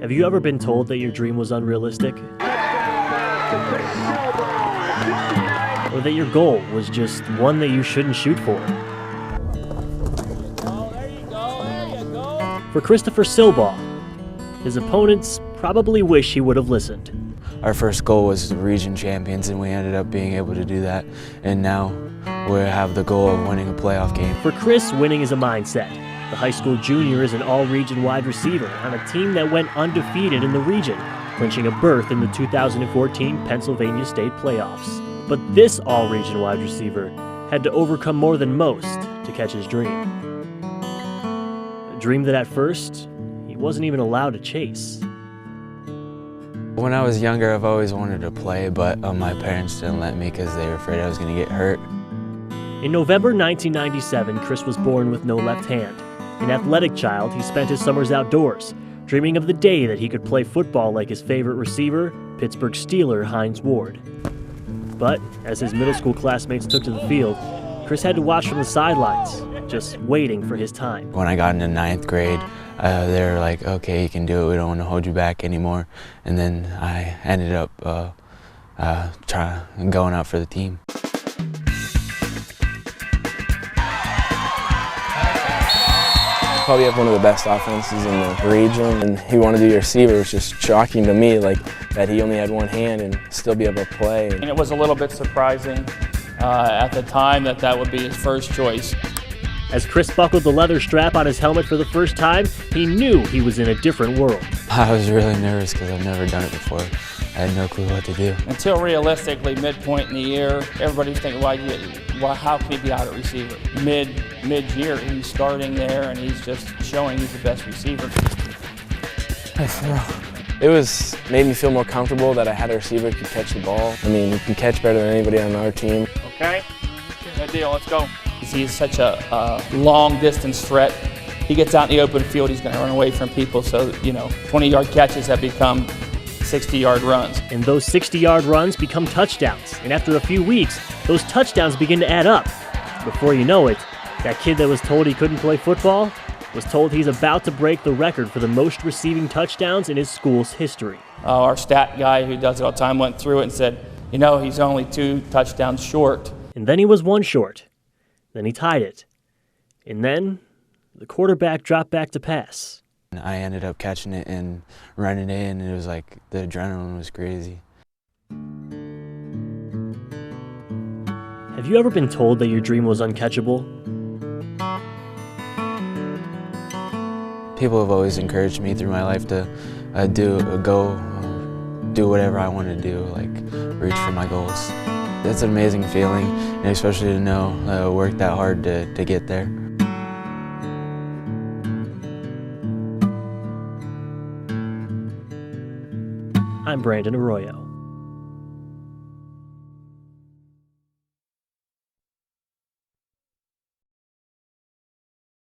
Have you ever been told that your dream was unrealistic? Or that your goal was just one that you shouldn't shoot for? For Christopher Silbaugh, his opponents probably wish he would have listened. Our first goal was region champions, and we ended up being able to do that. And now we have the goal of winning a playoff game. For Chris, winning is a mindset. The high school junior is an all-region wide receiver on a team that went undefeated in the region, clinching a berth in the 2014 Pennsylvania State playoffs. But this all-region wide receiver had to overcome more than most to catch his dream. A dream that at first, he wasn't even allowed to chase. When I was younger, I've always wanted to play, but my parents didn't let me because they were afraid I was going to get hurt. In November 1997, Chris was born with no left hand. An athletic child, he spent his summers outdoors, dreaming of the day that he could play football like his favorite receiver, Pittsburgh Steeler Hines Ward. But as his middle school classmates took to the field, Chris had to watch from the sidelines, just waiting for his time. When I got into 9th grade, they were like, okay, you can do it, we don't want to hold you back anymore. And then I ended up going out for the team. Probably have one of the best offenses in the region, and he wanted to be a receiver. It was just shocking to me, like that he only had one hand and still be able to play. And it was a little bit surprising at the time that would be his first choice. As Chris buckled the leather strap on his helmet for the first time, he knew he was in a different world. I was really nervous because I've never done it before. I had no clue what to do. Until realistically, midpoint in the year, everybody's thinking, how can he be out at receiver? Mid-year, he's starting there, and he's just showing he's the best receiver. It made me feel more comfortable that I had a receiver who could catch the ball. I mean, he can catch better than anybody on our team. Okay, good deal, let's go. He's such a long-distance threat. He gets out in the open field, he's going to run away from people, so, 20-yard catches have become 60-yard runs. And those 60-yard runs become touchdowns. And after a few weeks, those touchdowns begin to add up. Before you know it, that kid that was told he couldn't play football was told he's about to break the record for the most receiving touchdowns in his school's history. Our stat guy who does it all the time went through it and said, he's only 2 touchdowns short. And then he was 1 short. Then he tied it. And then the quarterback dropped back to pass. I ended up catching it and running in, and it was like the adrenaline was crazy. Have you ever been told that your dream was uncatchable? People have always encouraged me through my life to do whatever I want to do, like reach for my goals. It's an amazing feeling, and especially to know I worked that hard to get there. I'm Brandon Arroyo.